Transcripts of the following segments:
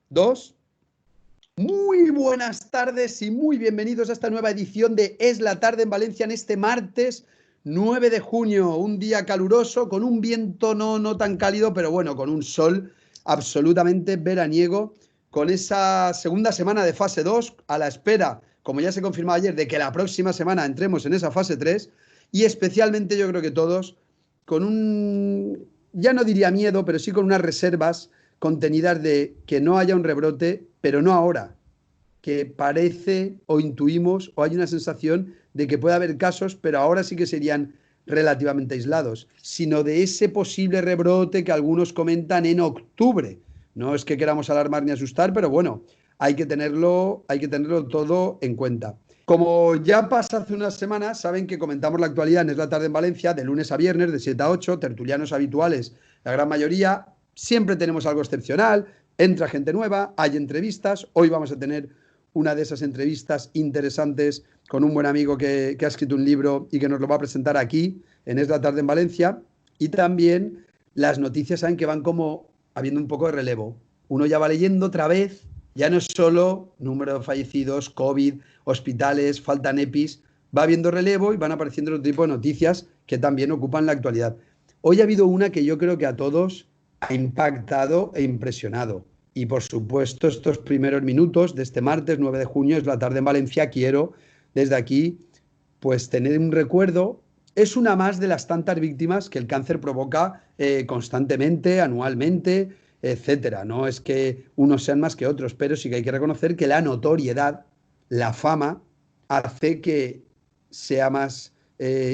Dos. Muy buenas tardes y muy bienvenidos a esta nueva edición de Es la Tarde en Valencia en este martes 9 de junio, un día caluroso con un viento no tan cálido, pero bueno, con un sol absolutamente veraniego, con esa segunda semana de fase 2 a la espera, como ya se confirmó ayer, de que la próxima semana entremos en esa fase 3 y especialmente yo creo que todos con un, ya no diría miedo, pero sí con unas reservas contenidas de que no haya un rebrote, pero no ahora, que parece o intuimos o hay una sensación de que puede haber casos, pero ahora sí que serían relativamente aislados, sino de ese posible rebrote que algunos comentan en octubre. No es que queramos alarmar ni asustar, pero bueno, hay que tenerlo todo en cuenta. Como ya pasa hace unas semanas, saben que comentamos la actualidad en Es la Tarde en Valencia, de lunes a viernes, de 7 a 8, tertulianos habituales, la gran mayoría. Siempre tenemos algo excepcional, entra gente nueva, hay entrevistas. Hoy vamos a tener una de esas entrevistas interesantes con un buen amigo que ha escrito un libro y que nos lo va a presentar aquí, en Es la Tarde en Valencia. Y también las noticias saben que van como habiendo un poco de relevo. Uno ya va leyendo otra vez, ya no es solo número de fallecidos, COVID, hospitales, faltan EPIs, va habiendo relevo y van apareciendo otro tipo de noticias que también ocupan la actualidad. Hoy ha habido una que yo creo que a todos ha impactado e impresionado. Y por supuesto, estos primeros minutos de este martes 9 de junio, Es la Tarde en Valencia, quiero desde aquí pues tener un recuerdo. Es una más de las tantas víctimas que el cáncer provoca constantemente, anualmente, etcétera. No es que unos sean más que otros, pero sí que hay que reconocer que la notoriedad, la fama, hace que sea más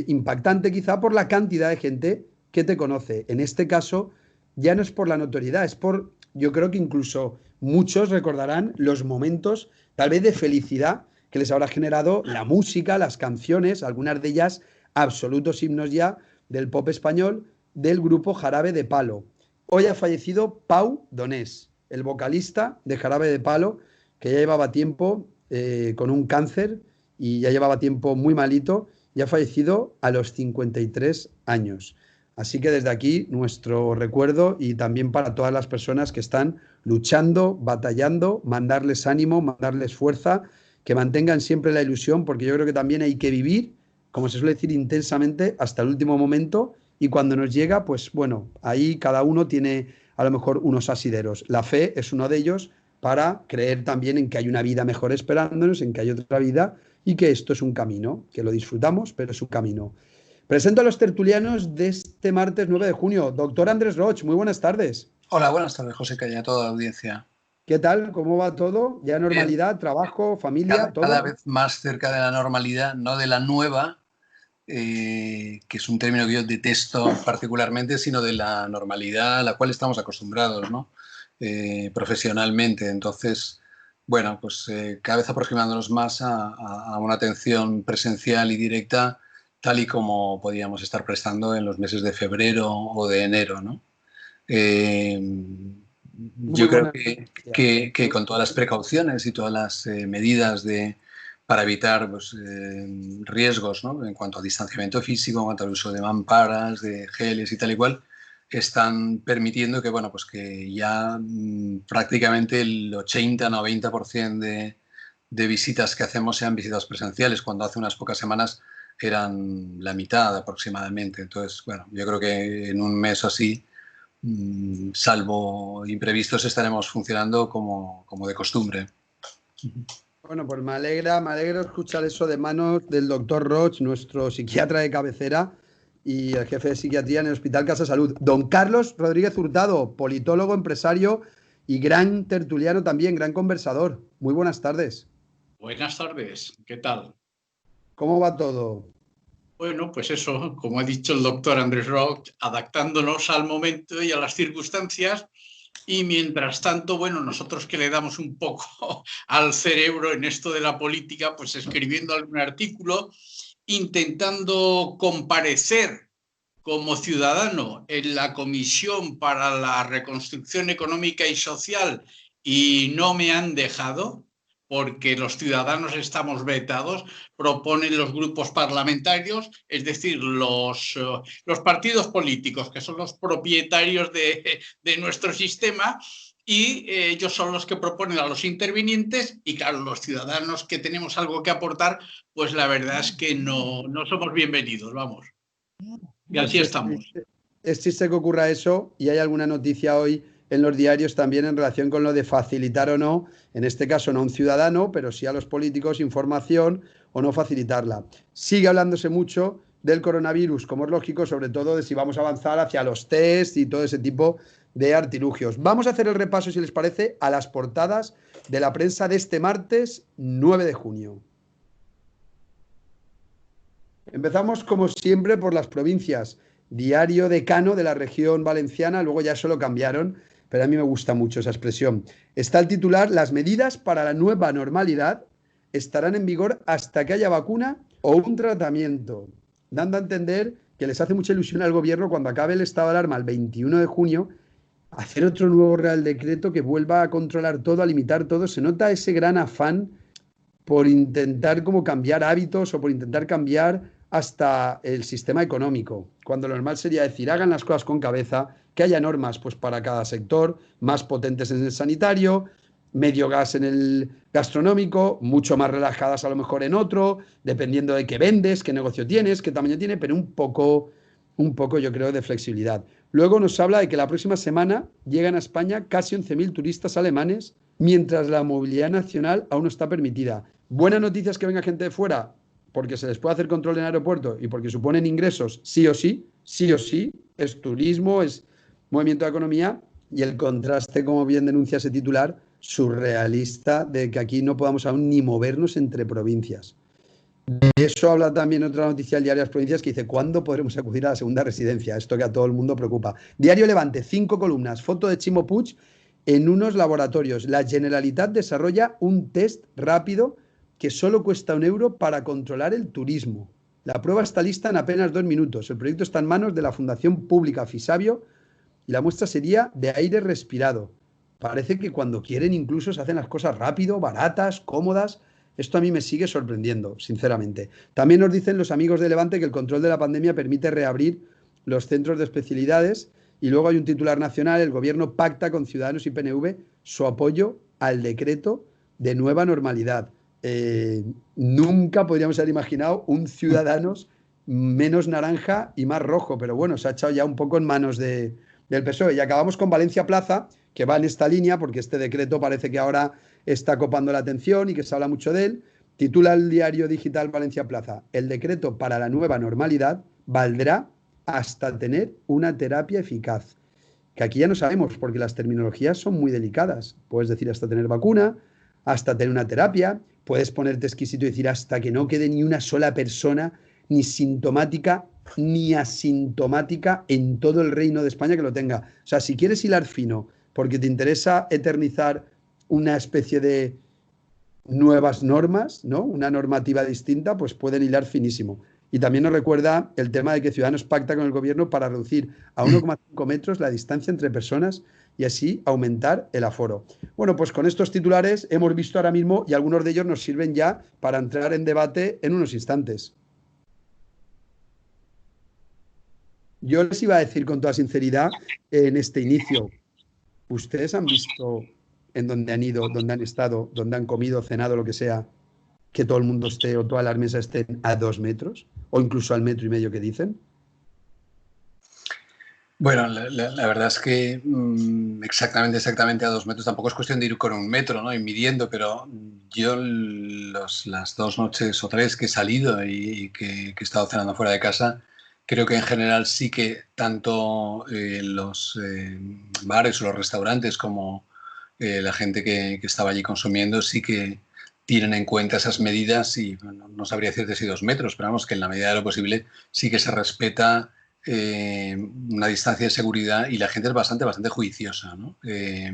impactante quizá por la cantidad de gente que te conoce. En este caso, ya no es por la notoriedad, es por, yo creo que incluso muchos recordarán los momentos tal vez de felicidad que les habrá generado la música, las canciones, algunas de ellas absolutos himnos ya del pop español, del grupo Jarabe de Palo. Hoy ha fallecido Pau Donés, el vocalista de Jarabe de Palo, que ya llevaba tiempo con un cáncer y ya llevaba tiempo muy malito, y ha fallecido a los 53 años. Así que desde aquí nuestro recuerdo y también para todas las personas que están luchando, batallando, mandarles ánimo, mandarles fuerza, que mantengan siempre la ilusión, porque yo creo que también hay que vivir, como se suele decir, intensamente hasta el último momento, y cuando nos llega, pues bueno, ahí cada uno tiene a lo mejor unos asideros. La fe es uno de ellos para creer también en que hay una vida mejor esperándonos, en que hay otra vida y que esto es un camino, que lo disfrutamos, pero es un camino. Presento a los tertulianos de este martes 9 de junio. Doctor Andrés Roch, muy buenas tardes. Hola, buenas tardes, José Caña, a toda la audiencia. ¿Qué tal? ¿Cómo va todo? ¿Ya Bien, normalidad, trabajo, familia, cada todo? vez más cerca de la normalidad, no de la nueva, que es un término que yo detesto particularmente, sino de la normalidad a la cual estamos acostumbrados, ¿no? Profesionalmente. Entonces, bueno, pues cada vez aproximándonos más a una atención presencial y directa, tal y como podíamos estar prestando en los meses de febrero o de enero, ¿no? Eh, Muy yo creo buena noticia. que con todas las precauciones y todas las medidas para evitar pues, riesgos, ¿no? En cuanto a distanciamiento físico, en cuanto al uso de mamparas, de geles y tal y cual, están permitiendo que, bueno, pues que ya prácticamente el 80-90% de visitas que hacemos sean visitas presenciales, cuando hace unas pocas semanas eran la mitad aproximadamente. Entonces, bueno, yo creo que en un mes así, salvo imprevistos, estaremos funcionando como de costumbre. Bueno, pues me alegra escuchar eso de manos del doctor Roch, nuestro psiquiatra de cabecera y el jefe de psiquiatría en el Hospital Casa Salud. Don Carlos Rodríguez Hurtado, politólogo, empresario y gran tertuliano también, gran conversador. Muy buenas tardes. Buenas tardes, ¿qué tal? ¿Cómo va todo? Bueno, pues eso, como ha dicho el doctor Andrés Roch, adaptándonos al momento y a las circunstancias, y mientras tanto, bueno, nosotros que le damos un poco al cerebro en esto de la política, pues escribiendo algún artículo, intentando comparecer como ciudadano en la Comisión para la Reconstrucción Económica y Social, y no me han dejado porque los ciudadanos estamos vetados, proponen los grupos parlamentarios, es decir, los partidos políticos, que son los propietarios de nuestro sistema, y ellos son los que proponen a los intervinientes y claro, los ciudadanos que tenemos algo que aportar, pues la verdad es que no somos bienvenidos, vamos. Y así estamos. Es triste que ocurra eso y hay alguna noticia hoy en los diarios también en relación con lo de facilitar o no, en este caso no a un ciudadano, pero sí a los políticos, información o no facilitarla. Sigue hablándose mucho del coronavirus, como es lógico, sobre todo de si vamos a avanzar hacia los test y todo ese tipo de artilugios. Vamos a hacer el repaso, si les parece, a las portadas de la prensa de este martes 9 de junio. Empezamos, como siempre, por las provincias. Diario Decano de la región valenciana, luego ya eso lo cambiaron, pero a mí me gusta mucho esa expresión. Está el titular: las medidas para la nueva normalidad estarán en vigor hasta que haya vacuna o un tratamiento, dando a entender que les hace mucha ilusión al gobierno, cuando acabe el estado de alarma el 21 de junio, hacer otro nuevo Real Decreto que vuelva a controlar todo, a limitar todo. Se nota ese gran afán por intentar como cambiar hábitos o por intentar cambiar hasta el sistema económico, cuando lo normal sería decir, hagan las cosas con cabeza, que haya normas pues para cada sector, más potentes en el sanitario, medio gas en el gastronómico, mucho más relajadas a lo mejor en otro, dependiendo de qué vendes, qué negocio tienes, qué tamaño tiene, pero un poco yo creo de flexibilidad. Luego nos habla de que la próxima semana llegan a España casi 11.000 turistas alemanes, mientras la movilidad nacional aún no está permitida. Buena noticia es que venga gente de fuera, porque se les puede hacer control en aeropuerto y porque suponen ingresos sí o sí, es turismo, es movimiento de economía, y el contraste, como bien denuncia ese titular, surrealista, de que aquí no podamos aún ni movernos entre provincias. De eso habla también otra noticia del diario Las Provincias, que dice: ¿cuándo podremos acudir a la segunda residencia? Esto que a todo el mundo preocupa. Diario Levante, 5 columnas, foto de Chimo Puig en unos laboratorios. La Generalitat desarrolla un test rápido que solo cuesta €1 para controlar el turismo. La prueba está lista en apenas 2 minutos. El proyecto está en manos de la Fundación Pública Fisabio y la muestra sería de aire respirado. Parece que cuando quieren incluso se hacen las cosas rápido, baratas, cómodas. Esto a mí me sigue sorprendiendo, sinceramente. También nos dicen los amigos de Levante que el control de la pandemia permite reabrir los centros de especialidades. Y luego hay un titular nacional: el gobierno pacta con Ciudadanos y PNV su apoyo al decreto de nueva normalidad. Nunca podríamos haber imaginado un Ciudadanos menos naranja y más rojo, pero bueno, se ha echado ya un poco en manos del PSOE. Y acabamos con Valencia Plaza, que va en esta línea, porque este decreto parece que ahora está copando la atención y que se habla mucho de él. Titula el diario digital Valencia Plaza: el decreto para la nueva normalidad valdrá hasta tener una terapia eficaz. Que aquí ya no sabemos, porque las terminologías son muy delicadas. Puedes decir hasta tener vacuna, hasta tener una terapia, puedes ponerte exquisito y decir hasta que no quede ni una sola persona, ni sintomática ni asintomática, en todo el Reino de España que lo tenga. O sea, si quieres hilar fino porque te interesa eternizar una especie de nuevas normas, ¿no?, una normativa distinta, pues pueden hilar finísimo. Y también nos recuerda el tema de que Ciudadanos pacta con el gobierno para reducir a 1,5 metros la distancia entre personas y así aumentar el aforo. Bueno, pues con estos titulares hemos visto ahora mismo, y algunos de ellos nos sirven ya para entrar en debate en unos instantes. Yo les iba a decir con toda sinceridad en este inicio: ¿ustedes han visto en donde han ido, donde han estado, donde han comido, cenado, lo que sea, que todo el mundo esté o todas las mesas estén a 2 metros o incluso al 1,5 metros que dicen? Bueno, la verdad es que exactamente a 2 metros tampoco es cuestión de ir con 1 metro, ¿no?, y midiendo, pero yo las 2 noches o 3 que he salido y que he estado cenando fuera de casa, creo que en general sí que tanto los bares o los restaurantes como la gente que estaba allí consumiendo sí que tienen en cuenta esas medidas, y bueno, no sabría decirte si 2 metros, pero vamos, que en la medida de lo posible sí que se respeta una distancia de seguridad, y la gente es bastante juiciosa, ¿no? He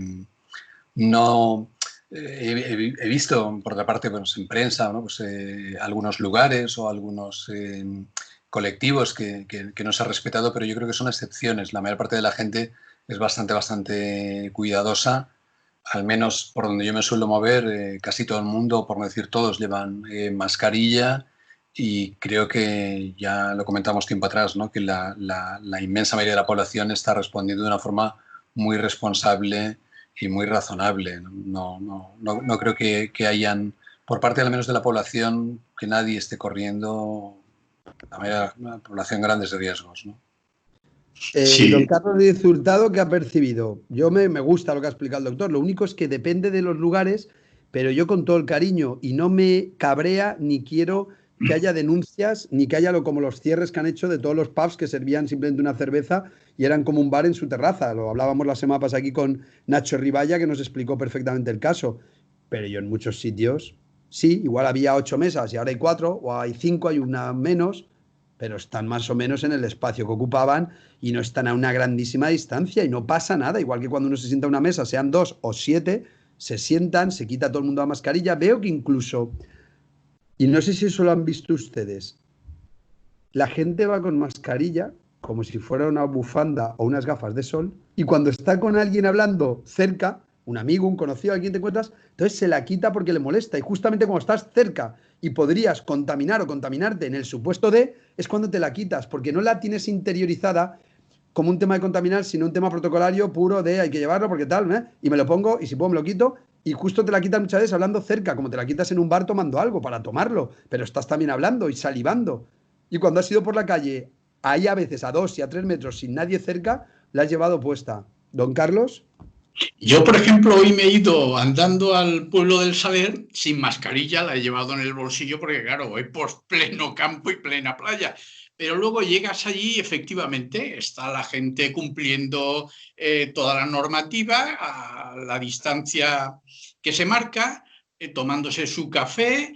visto, por otra parte, pues, en prensa, ¿no?, pues, algunos lugares o algunos colectivos que no se ha respetado, pero yo creo que son excepciones. La mayor parte de la gente es bastante cuidadosa, al menos por donde yo me suelo mover. Casi todo el mundo, por no decir todos, llevan mascarilla, y creo que ya lo comentamos tiempo atrás, ¿no?, que la inmensa mayoría de la población está respondiendo de una forma muy responsable muy razonable. No creo que hayan, por parte al menos de la población, que nadie esté corriendo, la población, grandes riesgos, ¿no? Sí. Don Carlos Díez Hurtado, ¿qué ha percibido? Yo me gusta lo que ha explicado el doctor. Lo único es que depende de los lugares, pero yo con todo el cariño, y no me cabrea ni quiero que haya denuncias, ni que haya como los cierres que han hecho de todos los pubs que servían simplemente una cerveza y eran como un bar en su terraza. Lo hablábamos la semana pasada aquí con Nacho Riballa, que nos explicó perfectamente el caso. Pero yo en muchos sitios, sí, igual había 8 mesas y ahora hay 4, o hay 5, hay una menos, pero están más o menos en el espacio que ocupaban y no están a una grandísima distancia y no pasa nada. Igual que cuando uno se sienta a una mesa, sean 2 o 7, se sientan, se quita todo el mundo la mascarilla. Veo que incluso, y no sé si eso lo han visto ustedes, la gente va con mascarilla como si fuera una bufanda o unas gafas de sol, y cuando está con alguien hablando cerca, un amigo, un conocido, a quien te encuentras, entonces se la quita porque le molesta. Y justamente cuando estás cerca y podrías contaminar o contaminarte en el supuesto de, es cuando te la quitas, porque no la tienes interiorizada como un tema de contaminar, sino un tema protocolario puro de hay que llevarlo porque tal, ¿eh? Y me lo pongo y si puedo me lo quito, y justo te la quitas muchas veces hablando cerca, como te la quitas en un bar tomando algo para tomarlo, pero estás también hablando y salivando. Y cuando has ido por la calle, ahí a veces a 2 y a 3 metros sin nadie cerca, la has llevado puesta. Don Carlos. Yo, por ejemplo, hoy me he ido andando al pueblo del Saler sin mascarilla, la he llevado en el bolsillo porque, claro, voy por pleno campo y plena playa. Pero luego llegas allí y efectivamente está la gente cumpliendo toda la normativa a la distancia que se marca, tomándose su café.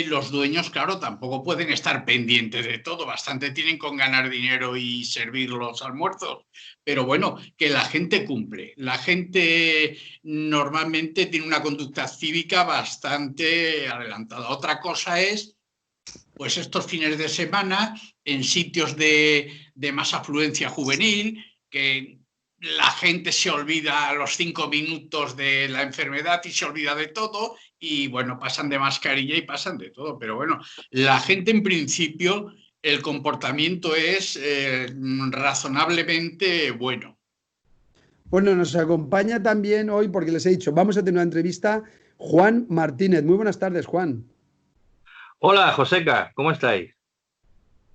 Los dueños, claro, tampoco pueden estar pendientes de todo, bastante tienen con ganar dinero y servir los almuerzos. Pero bueno, que la gente cumple. La gente normalmente tiene una conducta cívica bastante adelantada. Otra cosa es, pues estos fines de semana, en sitios de más afluencia juvenil, que la gente se olvida a los 5 minutos de la enfermedad y se olvida de todo y bueno, pasan de mascarilla y pasan de todo. Pero bueno, la gente en principio, el comportamiento es razonablemente bueno. Bueno, nos acompaña también hoy, porque les he dicho, vamos a tener una entrevista, Juan Martínez. Muy buenas tardes, Juan. Hola, Joseca, ¿cómo estáis?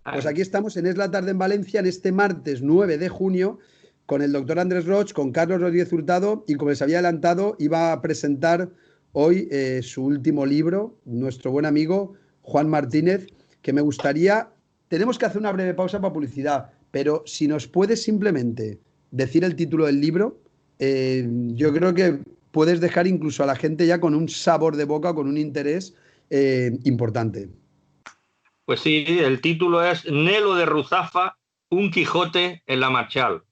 Pues aquí estamos en Es la Tarde en Valencia, en este martes 9 de junio, con el doctor Andrés Roig, con Carlos Rodríguez Hurtado, y como les había adelantado, iba a presentar hoy su último libro, nuestro buen amigo Juan Martínez, que me gustaría, tenemos que hacer una breve pausa para publicidad, pero si nos puedes simplemente decir el título del libro, yo creo que puedes dejar incluso a la gente ya con un sabor de boca, con un interés importante. Pues sí, el título es Nelo de Ruzafa, un Quijote en la Marchal.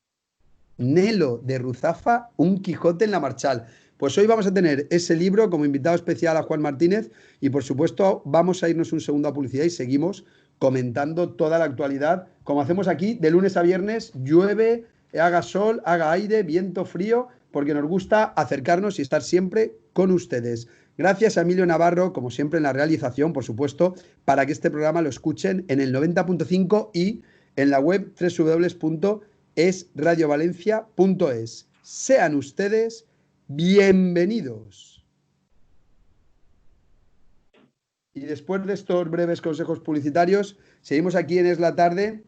Nelo de Ruzafa, un Quijote en la Marchal. Pues hoy vamos a tener ese libro como invitado especial a Juan Martínez y por supuesto vamos a irnos un segundo a publicidad y seguimos comentando toda la actualidad, como hacemos aquí de lunes a viernes, llueve, haga sol, haga aire, viento, frío, porque nos gusta acercarnos y estar siempre con ustedes. Gracias a Emilio Navarro, como siempre en la realización, por supuesto, para que este programa lo escuchen en el 90.5 y en la web www.esradiovalencia.es. Sean ustedes bienvenidos. Y después de estos breves consejos publicitarios, seguimos aquí en Es la Tarde.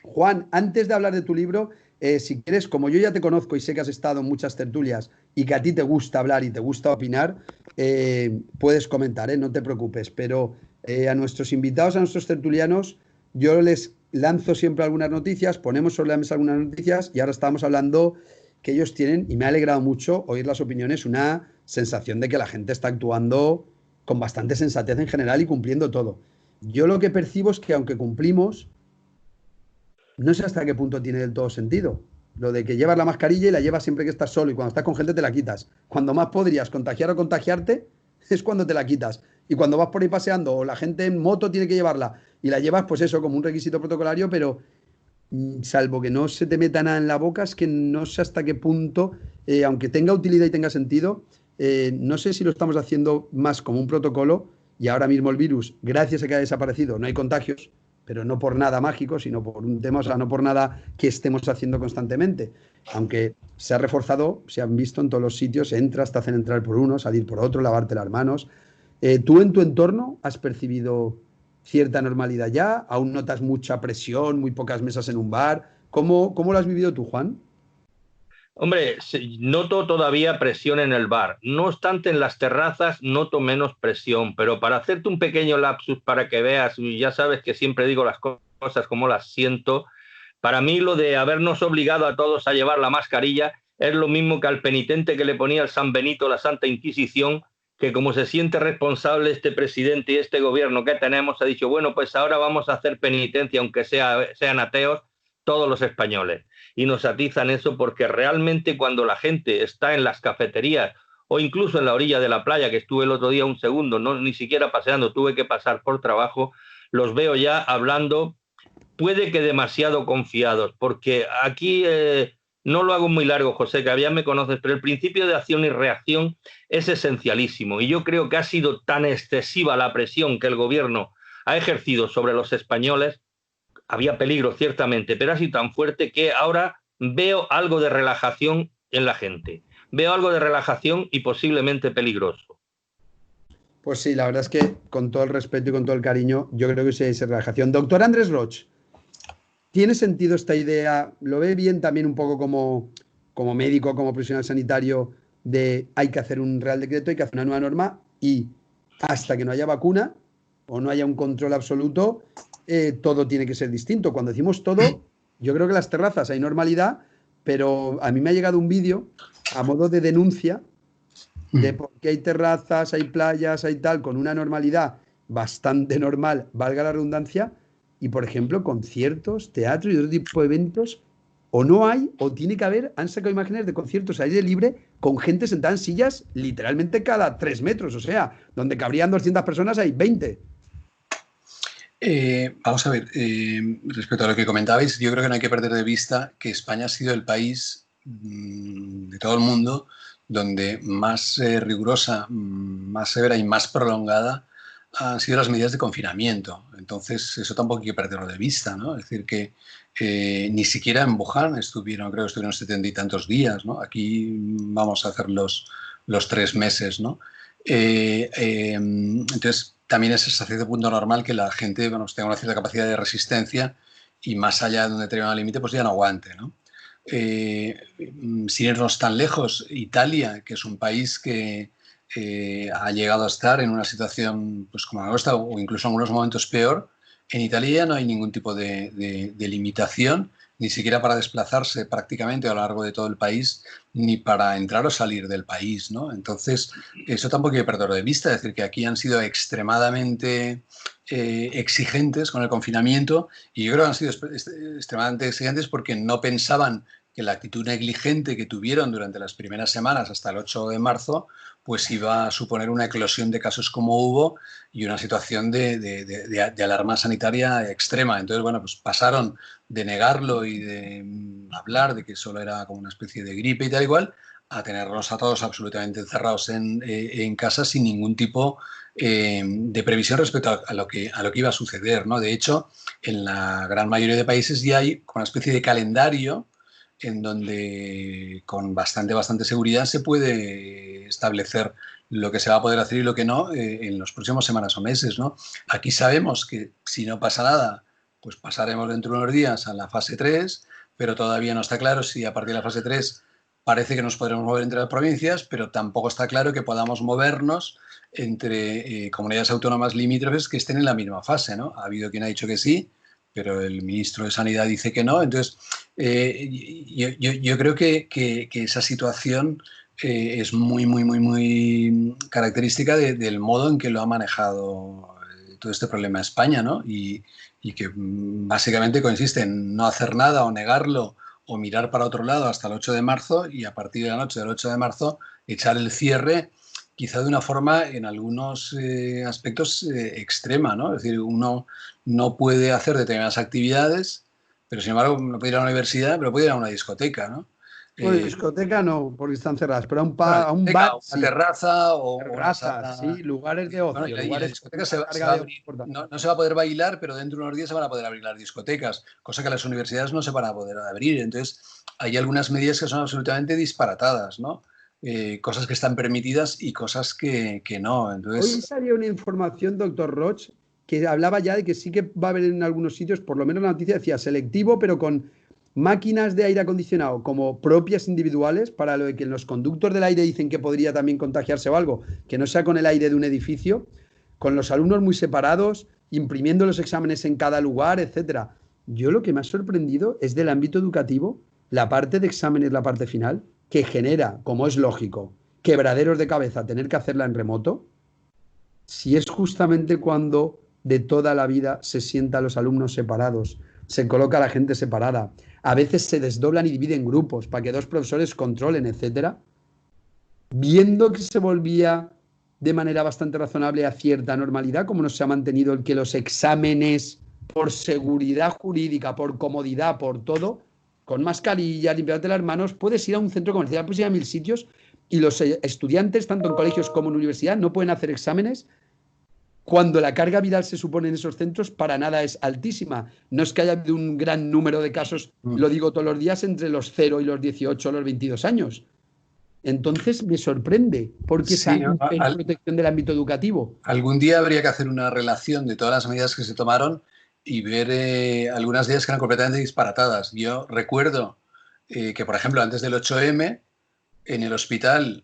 Juan, antes de hablar de tu libro, si quieres, como yo ya te conozco y sé que has estado en muchas tertulias y que a ti te gusta hablar y te gusta opinar, puedes comentar, no te preocupes. Pero a nuestros invitados, a nuestros tertulianos, yo les lanzo siempre algunas noticias, ponemos sobre la mesa algunas noticias y ahora estamos hablando que ellos tienen, y me ha alegrado mucho oír las opiniones, una sensación de que la gente está actuando con bastante sensatez en general y cumpliendo todo. Yo lo que percibo es que aunque cumplimos, no sé hasta qué punto tiene del todo sentido. Lo de que llevas la mascarilla y la llevas siempre que estás solo y cuando estás con gente te la quitas. Cuando más podrías contagiar o contagiarte es cuando te la quitas. Y cuando vas por ahí paseando o la gente en moto tiene que llevarla y la llevas, pues eso, como un requisito protocolario, pero salvo que no se te meta nada en la boca, es que no sé hasta qué punto, aunque tenga utilidad y tenga sentido, no sé si lo estamos haciendo más como un protocolo y ahora mismo el virus, gracias a que ha desaparecido, no hay contagios, pero no por nada mágico, sino por un tema, o sea, no por nada que estemos haciendo constantemente. Aunque se ha reforzado, se han visto en todos los sitios, entras, te hacen entrar por uno, salir por otro, lavarte las manos. ¿Tú en tu entorno has percibido cierta normalidad ya? ¿Aún notas mucha presión, muy pocas mesas en un bar? ¿Cómo lo has vivido tú, Juan? Hombre, noto todavía presión en el bar. No obstante, en las terrazas noto menos presión, pero para hacerte un pequeño lapsus para que veas, ya sabes que siempre digo las cosas como las siento, para mí lo de habernos obligado a todos a llevar la mascarilla es lo mismo que al penitente que le ponía el San Benito la Santa Inquisición, que como se siente responsable este presidente y este gobierno que tenemos, ha dicho, bueno, pues ahora vamos a hacer penitencia, aunque sean ateos, todos los españoles. Y nos atizan eso porque realmente cuando la gente está en las cafeterías o incluso en la orilla de la playa, que estuve el otro día un segundo, no, ni siquiera paseando, tuve que pasar por trabajo, los veo ya hablando, puede que demasiado confiados, porque aquí no lo hago muy largo, José, que ya me conoces, pero el principio de acción y reacción es esencialísimo y yo creo que ha sido tan excesiva la presión que el gobierno ha ejercido sobre los españoles. Había peligro, ciertamente, pero ha sido tan fuerte que ahora veo algo de relajación en la gente. Veo algo de relajación y posiblemente peligroso. Pues sí, la verdad es que con todo el respeto y con todo el cariño, yo creo que sí es relajación. Doctor Andrés Roig, ¿tiene sentido esta idea? ¿Lo ve bien también un poco como médico, como profesional sanitario, de hay que hacer un real decreto, hay que hacer una nueva norma y hasta que no haya vacuna o no haya un control absoluto, todo tiene que ser distinto? Cuando decimos todo, yo creo que las terrazas hay normalidad, pero a mí me ha llegado un vídeo a modo de denuncia de por qué hay terrazas, hay playas, hay tal, con una normalidad bastante normal, valga la redundancia, y por ejemplo, conciertos, teatro y otro tipo de eventos, o no hay, o tiene que haber, han sacado imágenes de conciertos al aire libre con gente sentada en sillas literalmente cada 3 metros, o sea, donde cabrían 200 personas hay 20. Vamos a ver, respecto a lo que comentabais, yo creo que no hay que perder de vista que España ha sido el país de todo el mundo donde más rigurosa, más severa y más prolongada han sido las medidas de confinamiento. Entonces, eso tampoco hay que perderlo de vista, ¿no? Es decir, que ni siquiera en Wuhan estuvieron, creo que estuvieron 70 y tantos días, ¿no? Aquí vamos a hacer los 3 meses, ¿no? Entonces, también es hasta cierto punto normal que la gente, bueno, tenga una cierta capacidad de resistencia y más allá de un determinado límite, pues ya no aguante, ¿no? Sin irnos tan lejos, Italia, que es un país que ha llegado a estar en una situación pues como la nuestra o incluso en algunos momentos peor, en Italia ya no hay ningún tipo de limitación, ni siquiera para desplazarse prácticamente a lo largo de todo el país, ni para entrar o salir del país, ¿no? Entonces, eso tampoco hay que perderlo de vista, es decir, que aquí han sido extremadamente exigentes con el confinamiento y yo creo que han sido extremadamente exigentes porque no pensaban que la actitud negligente que tuvieron durante las primeras semanas hasta el 8 de marzo pues iba a suponer una eclosión de casos como hubo y una situación de alarma sanitaria extrema. Entonces, bueno, pues pasaron de negarlo y de hablar de que solo era como una especie de gripe y tal igual, a tenerlos a todos absolutamente encerrados en casa sin ningún tipo de previsión respecto a lo que iba a suceder, ¿no? De hecho, en la gran mayoría de países ya hay una especie de calendario en donde con bastante seguridad se puede establecer lo que se va a poder hacer y lo que no en los próximos semanas o meses, ¿no? Aquí sabemos que si no pasa nada, pues pasaremos dentro de unos días a la fase 3, pero todavía no está claro si a partir de la fase 3 parece que nos podremos mover entre las provincias, pero tampoco está claro que podamos movernos entre comunidades autónomas limítrofes que estén en la misma fase, ¿no? Ha habido quien ha dicho que sí, pero el ministro de Sanidad dice que no. Entonces, yo creo que esa situación es muy característica del modo en que lo ha manejado todo este problema España, ¿no? Y que básicamente consiste en no hacer nada o negarlo o mirar para otro lado hasta el 8 de marzo y a partir de la noche del 8 de marzo echar el cierre quizá de una forma en algunos aspectos extrema, ¿no? Es decir, uno no puede hacer determinadas actividades, pero sin embargo no puede ir a la universidad, pero puede ir a una discoteca, ¿no? Bueno, discoteca no, porque están cerradas, pero a un Bueno, bar, una sí. terraza o una Terrazas, sala. sí, lugares de ocio, Bueno, y la lugares discoteca con se una va a carga de abrir. importante. No se va a poder bailar, pero dentro de unos días se van a poder abrir las discotecas, cosa que las universidades no se van a poder abrir. Entonces, hay algunas medidas que son absolutamente disparatadas, ¿no? Cosas que están permitidas y cosas que no. Hoy Entonces, salió una información, doctor Roch, que hablaba ya de que sí que va a haber en algunos sitios, por lo menos la noticia decía selectivo, pero con máquinas de aire acondicionado como propias individuales, para lo de que en los conductos del aire dicen que podría también contagiarse o algo, que no sea con el aire de un edificio, con los alumnos muy separados, imprimiendo los exámenes en cada lugar, etcétera. Yo lo que me ha sorprendido es del ámbito educativo, la parte de exámenes, la parte final, que genera, como es lógico, quebraderos de cabeza tener que hacerla en remoto, si es justamente cuando de toda la vida se sientan los alumnos separados, se coloca a la gente separada, a veces se desdoblan y dividen grupos para que dos profesores controlen, etcétera, viendo que se volvía de manera bastante razonable a cierta normalidad, como no se ha mantenido el que los exámenes por seguridad jurídica, por comodidad, por todo, con mascarilla, limpiándote las manos, puedes ir a un centro comercial, puedes ir a 1000 sitios y los estudiantes, tanto en colegios como en universidad, no pueden hacer exámenes cuando la carga viral se supone en esos centros para nada es altísima. No es que haya un gran número de casos, lo digo todos los días, entre los 0 y los 18 o los 22 años. Entonces me sorprende porque esa sí, ¿no? protección del ámbito educativo. Algún día habría que hacer una relación de todas las medidas que se tomaron y ver algunas de ellas que eran completamente disparatadas. Yo recuerdo que, por ejemplo, antes del 8M, en el hospital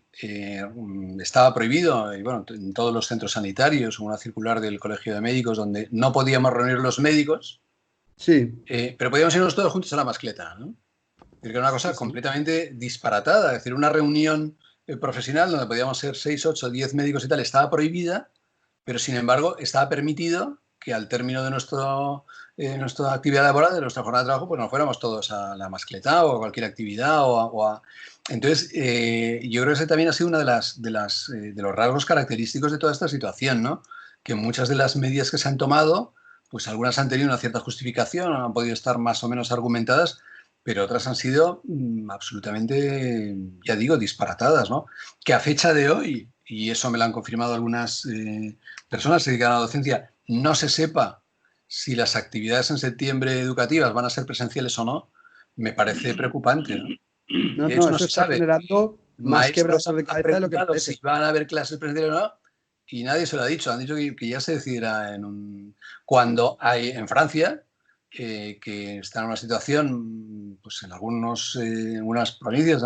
estaba prohibido, y bueno, en todos los centros sanitarios, una circular del Colegio de Médicos donde no podíamos reunir los médicos, Sí. pero podíamos irnos todos juntos a la mascleta, ¿no? Que era una cosa completamente disparatada. Es decir, una reunión profesional donde podíamos ser 6, 8, 10 médicos y tal estaba prohibida, pero sin embargo estaba permitido que al término de nuestra actividad laboral, de nuestra jornada de trabajo, pues nos fuéramos todos a la mascleta o a cualquier actividad. Entonces, yo creo que ese también ha sido uno de los rasgos característicos de toda esta situación, ¿no? Que muchas de las medidas que se han tomado, pues algunas han tenido una cierta justificación, han podido estar más o menos argumentadas, pero otras han sido absolutamente, ya digo, disparatadas, ¿no? Que a fecha de hoy, y eso me lo han confirmado algunas personas que se dedican a la docencia, no se sepa si las actividades en septiembre educativas van a ser presenciales o no, me parece preocupante, ¿no? No, De hecho, no eso se está sabe. generando más Maestros quebraderos de han cabeza de lo que preguntado parece. si van a haber clases presenciales o no, y nadie se lo ha dicho. Han dicho que ya se decidirá cuando hay en Francia, que está en una situación, pues en algunas provincias,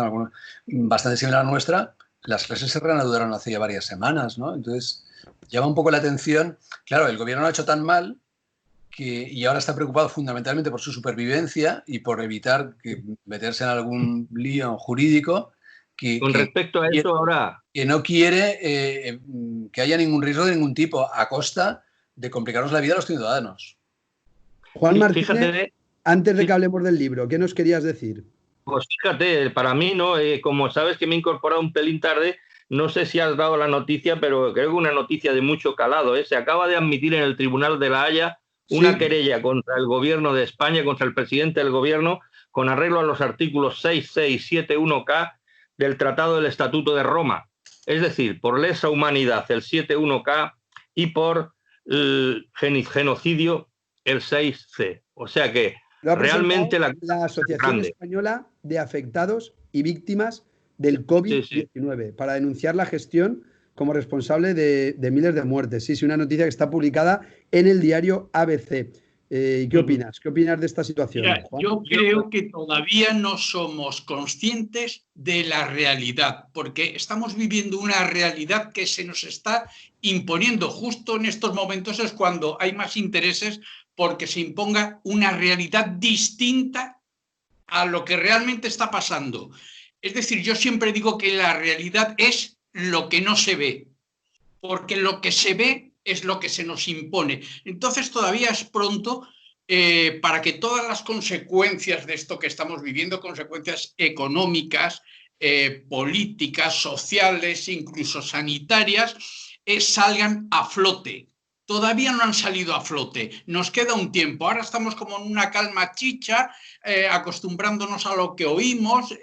bastante similar a la nuestra, las clases se reanudaron hace ya varias semanas, ¿no? Entonces, llama un poco la atención. Claro, el gobierno lo ha hecho tan mal y ahora está preocupado fundamentalmente por su supervivencia y por evitar meterse en algún lío jurídico Con respecto a eso, ahora, que no quiere que haya ningún riesgo de ningún tipo a costa de complicarnos la vida a los ciudadanos. Juan Martínez, fíjate, antes de que hablemos del libro, ¿qué nos querías decir? pues fíjate, para mí, ¿no? Como sabes que me he incorporado un pelín tarde, no sé si has dado la noticia, pero creo que una noticia de mucho calado, ¿eh? Se acaba de admitir en el Tribunal de La Haya una querella contra el gobierno de España, contra el presidente del gobierno, con arreglo a los artículos 6.671K del Tratado del Estatuto de Roma. Es decir, por lesa humanidad, el 7.1K, y por genocidio, el 6C. O sea que realmente la Asociación Española de Afectados y Víctimas del COVID-19 para denunciar la gestión como responsable de miles de muertes. Sí, una noticia que está publicada en el diario ABC. ¿Qué opinas? ¿Qué opinas de esta situación? Mira, yo creo que todavía no somos conscientes de la realidad, porque estamos viviendo una realidad que se nos está imponiendo. Justo en estos momentos es cuando hay más intereses porque se imponga una realidad distinta a lo que realmente está pasando. Es decir, yo siempre digo que la realidad es lo que no se ve, porque lo que se ve es lo que se nos impone. Entonces todavía es pronto para que todas las consecuencias de esto que estamos viviendo, consecuencias económicas, políticas, sociales, incluso sanitarias, salgan a flote. todavía no han salido a flote. Nos queda un tiempo. Ahora estamos como en una calma chicha, acostumbrándonos a lo que oímos.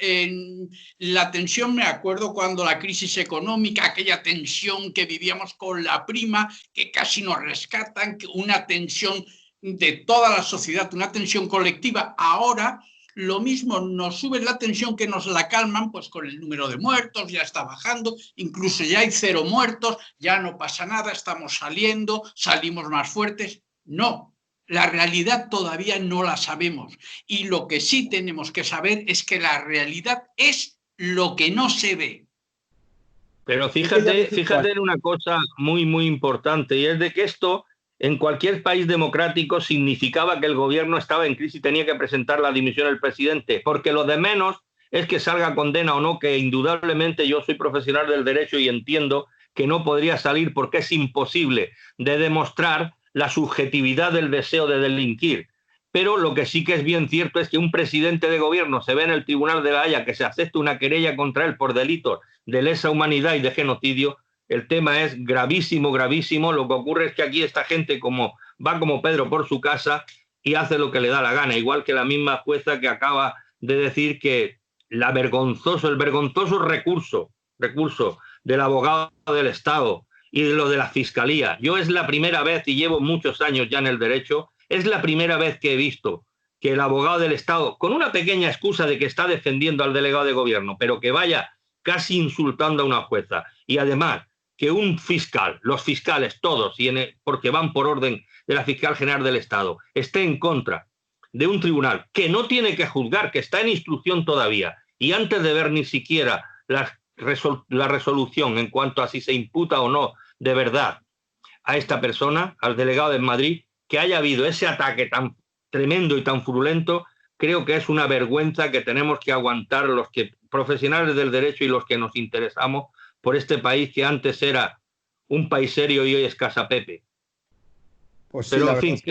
La tensión, me acuerdo cuando la crisis económica, aquella tensión que vivíamos con la prima, que casi nos rescatan, una tensión de toda la sociedad, una tensión colectiva. Ahora lo mismo, nos suben la tensión que nos la calman, pues con el número de muertos, ya está bajando, incluso ya hay 0 muertos, ya no pasa nada, estamos saliendo, salimos más fuertes. No, la realidad todavía no la sabemos. Y lo que sí tenemos que saber es que la realidad es lo que no se ve. Pero fíjate en una cosa muy, muy importante, y es de que esto en cualquier país democrático significaba que el gobierno estaba en crisis y tenía que presentar la dimisión del presidente, porque lo de menos es que salga condena o no, que indudablemente yo soy profesional del derecho y entiendo que no podría salir porque es imposible de demostrar la subjetividad del deseo de delinquir. Pero lo que sí que es bien cierto es que un presidente de gobierno se ve en el Tribunal de La Haya que se acepta una querella contra él por delitos de lesa humanidad y de genocidio. El tema es gravísimo, gravísimo. Lo que ocurre es que aquí esta gente va como Pedro por su casa y hace lo que le da la gana, igual que la misma jueza que acaba de decir que el vergonzoso recurso del abogado del Estado y de lo de la Fiscalía. Yo es la primera vez, y llevo muchos años ya en el derecho, es la primera vez que he visto que el abogado del Estado, con una pequeña excusa de que está defendiendo al delegado de gobierno, pero que vaya casi insultando a una jueza, y además que un fiscal, los fiscales todos, porque van por orden de la fiscal general del Estado, esté en contra de un tribunal que no tiene que juzgar, que está en instrucción todavía, y antes de ver ni siquiera la resolución en cuanto a si se imputa o no de verdad a esta persona, al delegado de Madrid, que haya habido ese ataque tan tremendo y tan furulento, creo que es una vergüenza que tenemos que aguantar los profesionales del derecho y los que nos interesamos por este país que antes era un país serio y hoy es Casa Pepe. Pues sí, pero en fin,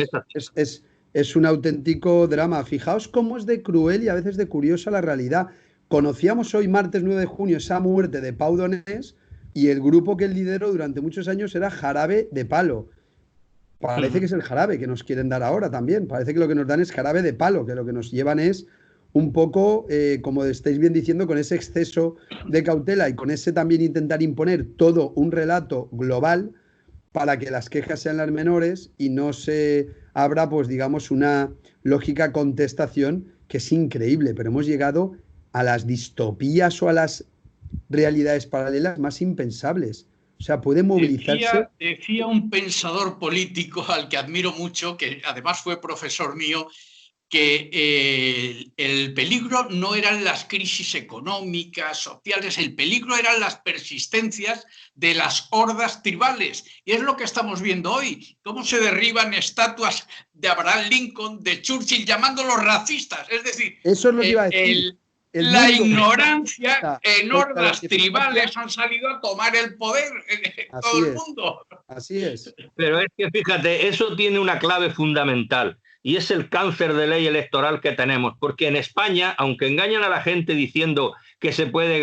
es un auténtico drama. Fijaos cómo es de cruel y a veces de curiosa la realidad. Conocíamos hoy, martes 9 de junio, esa muerte de Pau Donés y el grupo que él lideró durante muchos años era Jarabe de Palo. Parece que es el jarabe que nos quieren dar ahora también. Parece que lo que nos dan es jarabe de palo, que lo que nos llevan es un poco, como estáis bien diciendo, con ese exceso de cautela y con ese también intentar imponer todo un relato global para que las quejas sean las menores y no se abra, pues digamos, una lógica contestación que es increíble, pero hemos llegado a las distopías o a las realidades paralelas más impensables. O sea, puede movilizarse. Decía un pensador político al que admiro mucho, que además fue profesor mío, que el peligro no eran las crisis económicas, sociales, el peligro eran las persistencias de las hordas tribales. Y es lo que estamos viendo hoy, cómo se derriban estatuas de Abraham Lincoln, de Churchill, llamándolos racistas. Es decir, eso es lo que iba a decir. La ignorancia en hordas tribales han salido a tomar el poder en todo el mundo. Así es. Pero es que fíjate, eso tiene una clave fundamental y es el cáncer de ley electoral que tenemos, porque en España, aunque engañan a la gente diciendo que se puede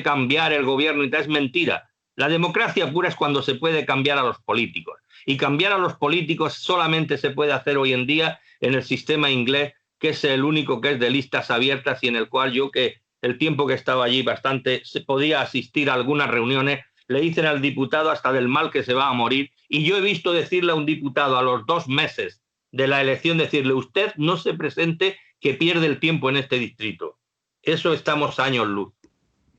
cambiar el gobierno y tal, es mentira. La democracia pura es cuando se puede cambiar a los políticos, y cambiar a los políticos solamente se puede hacer hoy en día en el sistema inglés, que es el único que es de listas abiertas y en el cual yo, que el tiempo que estaba allí bastante, se podía asistir a algunas reuniones, le dicen al diputado hasta del mal que se va a morir, y yo he visto decirle a un diputado a los 2 meses de la elección, decirle: usted no se presente, que pierde el tiempo en este distrito. Eso estamos años luz.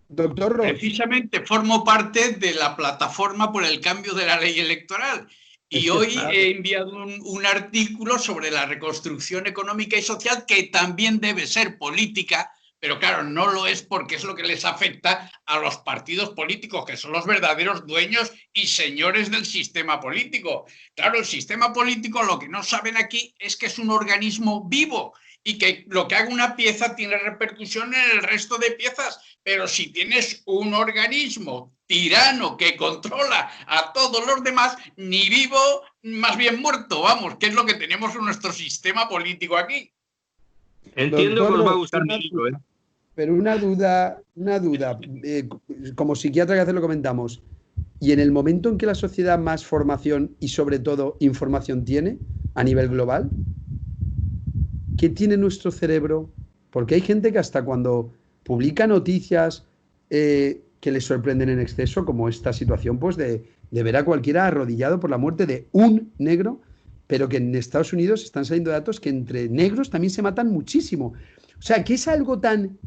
Doctor Ross. Precisamente formo parte de la plataforma por el cambio de la ley electoral. Y hoy he enviado un artículo sobre la reconstrucción económica y social, que también debe ser política, pero claro, no lo es porque es lo que les afecta a los partidos políticos, que son los verdaderos dueños y señores del sistema político. Claro, el sistema político, lo que no saben aquí es que es un organismo vivo y que lo que haga una pieza tiene repercusión en el resto de piezas. Pero si tienes un organismo tirano que controla a todos los demás, ni vivo, más bien muerto, vamos, que es lo que tenemos en nuestro sistema político aquí. Entiendo que os va a gustar mi libro, ¿eh? Pero una duda, como psiquiatra que hace lo comentamos. Y en el momento en que la sociedad más formación y sobre todo información tiene a nivel global, ¿qué tiene nuestro cerebro? Porque hay gente que hasta cuando publica noticias que les sorprenden en exceso, como esta situación pues de ver a cualquiera arrodillado por la muerte de un negro, pero que en Estados Unidos están saliendo datos que entre negros también se matan muchísimo. O sea, que es algo tan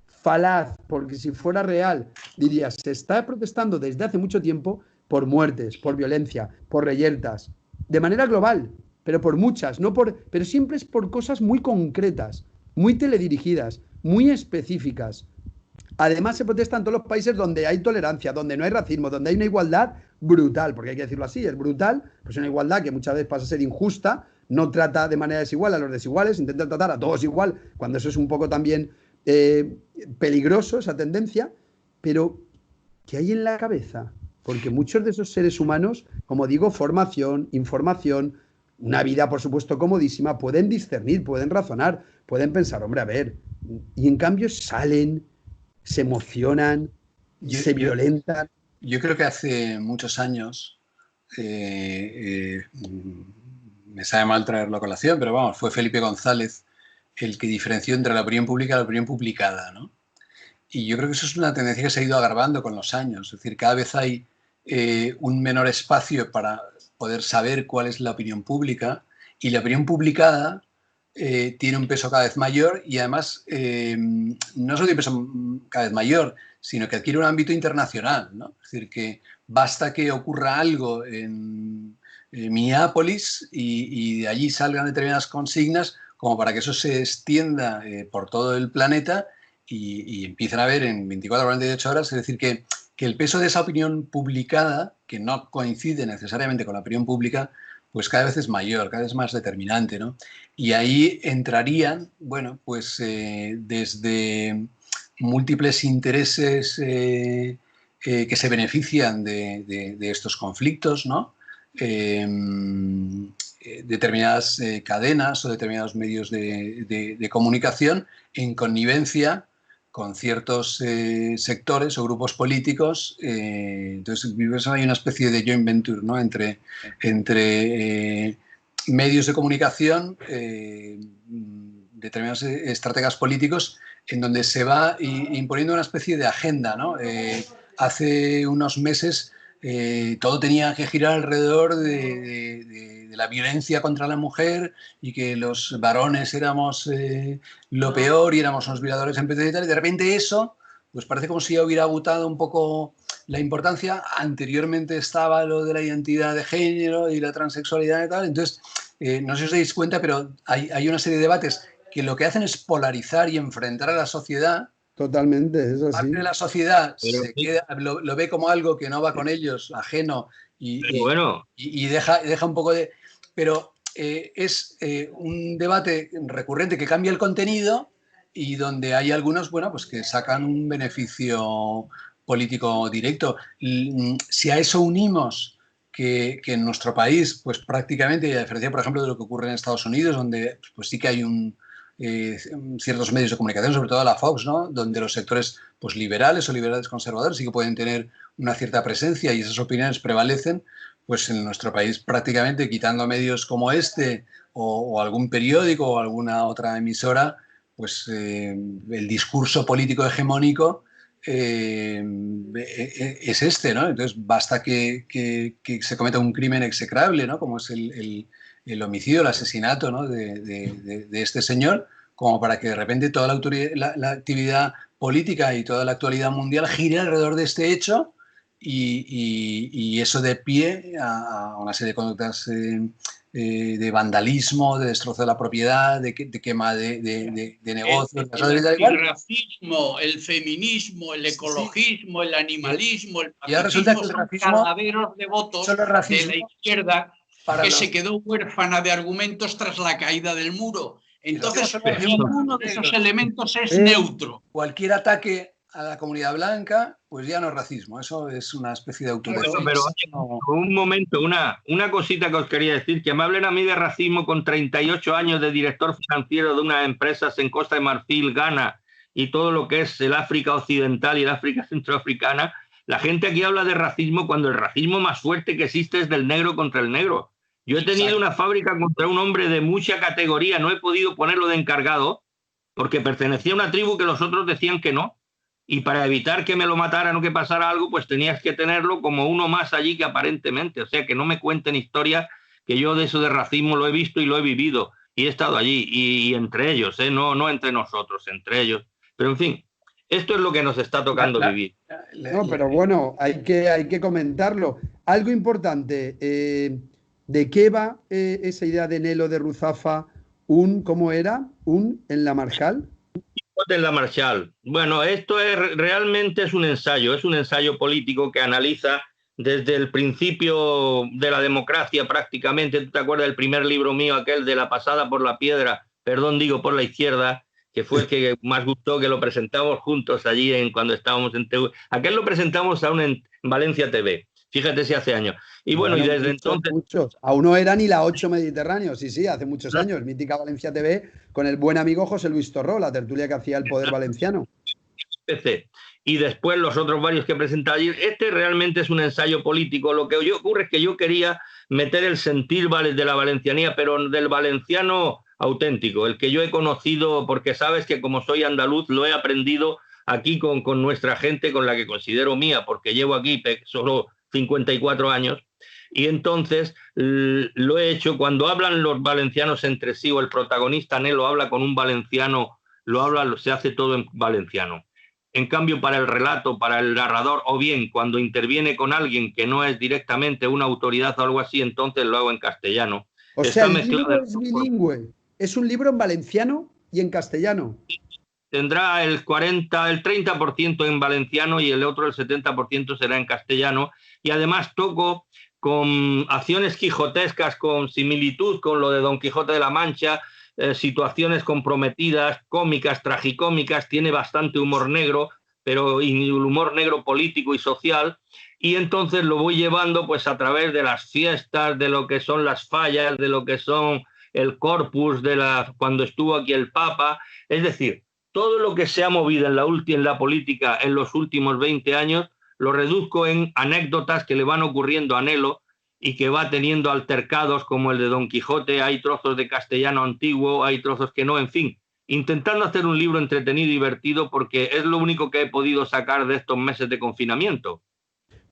falaz, porque si fuera real, dirías, se está protestando desde hace mucho tiempo por muertes, por violencia, por reyertas, de manera global, pero por muchas, pero siempre es por cosas muy concretas, muy teledirigidas, muy específicas. Además se protesta en todos los países donde hay tolerancia, donde no hay racismo, donde hay una igualdad brutal, porque hay que decirlo así, es brutal, pues una igualdad que muchas veces pasa a ser injusta, no trata de manera desigual a los desiguales, intenta tratar a todos igual, cuando eso es un poco también peligroso, esa tendencia, pero ¿qué hay en la cabeza? Porque muchos de esos seres humanos, como digo, formación, información, una vida, por supuesto, comodísima, pueden discernir, pueden razonar, pueden pensar, hombre, a ver, y en cambio salen, se emocionan, se violentan. Yo creo que hace muchos años, me sabe mal traerlo a colación, pero vamos, fue Felipe González el que diferenció entre la opinión pública y la opinión publicada, ¿no? Y yo creo que eso es una tendencia que se ha ido agravando con los años. Es decir, cada vez hay un menor espacio para poder saber cuál es la opinión pública, y la opinión publicada tiene un peso cada vez mayor, y además no solo tiene un peso cada vez mayor, sino que adquiere un ámbito internacional, ¿no? Es decir, que basta que ocurra algo en Minneapolis y de allí salgan determinadas consignas como para que eso se extienda por todo el planeta y empiecen a ver en 24 o 48 horas. Es decir, que el peso de esa opinión publicada, que no coincide necesariamente con la opinión pública, pues cada vez es mayor, cada vez es más determinante, ¿no? Y ahí entrarían, bueno, pues desde múltiples intereses que se benefician de estos conflictos, ¿no? Determinadas cadenas o determinados medios de comunicación en connivencia con ciertos sectores o grupos políticos. Entonces hay una especie de joint venture, ¿no? entre medios de comunicación, determinados estrategas políticos, en donde se va imponiendo una especie de agenda, ¿no? Hace unos meses todo tenía que girar alrededor de la violencia contra la mujer, y que los varones éramos lo peor y éramos unos violadores en PT y tal, y de repente eso, pues parece como si hubiera agotado un poco la importancia. Anteriormente estaba lo de la identidad de género y la transexualidad y tal. Entonces, no sé si os dais cuenta, pero hay una serie de debates que lo que hacen es polarizar y enfrentar a la sociedad. Totalmente, es así. Parte de la sociedad lo ve como algo que no va con ellos, ajeno, y deja un poco de... Pero es un debate recurrente que cambia el contenido, y donde hay algunos, bueno, pues que sacan un beneficio político directo. Si a eso unimos que en nuestro país, pues prácticamente, y a diferencia, por ejemplo, de lo que ocurre en Estados Unidos, donde pues sí que hay ciertos medios de comunicación, sobre todo la Fox, ¿no? Donde los sectores pues liberales o liberales conservadores sí que pueden tener una cierta presencia y esas opiniones prevalecen, pues en nuestro país prácticamente, quitando medios como este o algún periódico o alguna otra emisora, pues el discurso político hegemónico es este, ¿no? Entonces basta que se cometa un crimen execrable, ¿no? Como es el homicidio, el asesinato, ¿no? de este señor, como para que de repente toda la actividad política y toda la actualidad mundial gire alrededor de este hecho, y eso dé pie a una serie de conductas de vandalismo, de destrozo de la propiedad, de quema de negocios. El racismo, el feminismo, el ecologismo, el animalismo, el pacifismo, son calaveros de votos de la izquierda que se quedó huérfana de argumentos tras la caída del muro. Entonces, ninguno de esos elementos es neutro. Cualquier ataque a la comunidad blanca, pues ya no es racismo, eso es una especie de autodefensa. Pero un momento, una cosita que os quería decir, que me hablen a mí de racismo con 38 años de director financiero de unas empresas en Costa de Marfil, Ghana, y todo lo que es el África Occidental y el África Centroafricana, La gente aquí habla de racismo cuando el racismo más fuerte que existe es del negro contra el negro. Yo he tenido una fábrica contra un hombre de mucha categoría, no he podido ponerlo de encargado porque pertenecía a una tribu que los otros decían que no. Y para evitar que me lo mataran o que pasara algo, pues tenías que tenerlo como uno más allí que aparentemente. O sea, que no me cuenten historias, que yo de eso de racismo lo he visto y lo he vivido. Y he estado allí, y entre ellos, no entre nosotros, entre ellos. Pero en fin, esto es lo que nos está tocando vivir. No, pero bueno, hay que comentarlo. Algo importante, ¿de qué va esa idea de Nelo de Ruzafa? ¿Cómo era? ¿En la Marshall? En la Marshall. Bueno, esto realmente es un ensayo político que analiza desde el principio de la democracia prácticamente. ¿Tú te acuerdas del primer libro mío, aquel de La pasada por la piedra? Perdón, digo por la izquierda, que fue el que más gustó, que lo presentamos juntos allí cuando estábamos en TV. Aquel lo presentamos aún en Valencia TV. Fíjate si hace años. Y bueno, y desde entonces... Muchos. Aún no era ni la 8 Mediterráneo. Sí, hace muchos años. Mítica Valencia TV con el buen amigo José Luis Torró, la tertulia que hacía El Poder Valenciano. Y después los otros varios que presentaba allí. Este realmente es un ensayo político. Lo que ocurre es que yo quería meter el sentir de la valencianía, pero del valenciano auténtico, el que yo he conocido, porque sabes que como soy andaluz lo he aprendido aquí con nuestra gente, con la que considero mía, porque llevo aquí solo 54 años, y entonces lo he hecho cuando hablan los valencianos entre sí, o el protagonista Nelo habla con un valenciano, se hace todo en valenciano. En cambio, para el relato, para el narrador, o bien cuando interviene con alguien que no es directamente una autoridad o algo así, entonces lo hago en castellano. O sea, el libro es bilingüe. Es un libro en valenciano y en castellano. Tendrá el 30% en valenciano y el otro, el 70%, será en castellano. Y además toco con acciones quijotescas, con similitud con lo de Don Quijote de la Mancha, situaciones comprometidas, cómicas, tragicómicas, tiene bastante humor negro, pero el humor negro político y social, y entonces lo voy llevando pues a través de las fiestas, de lo que son las fallas, de lo que son el corpus, cuando estuvo aquí el Papa, es decir, todo lo que se ha movido en la política en los últimos 20 años, lo reduzco en anécdotas que le van ocurriendo a Nelo y que va teniendo altercados como el de Don Quijote. Hay trozos de castellano antiguo, hay trozos que no, en fin, intentando hacer un libro entretenido y divertido porque es lo único que he podido sacar de estos meses de confinamiento.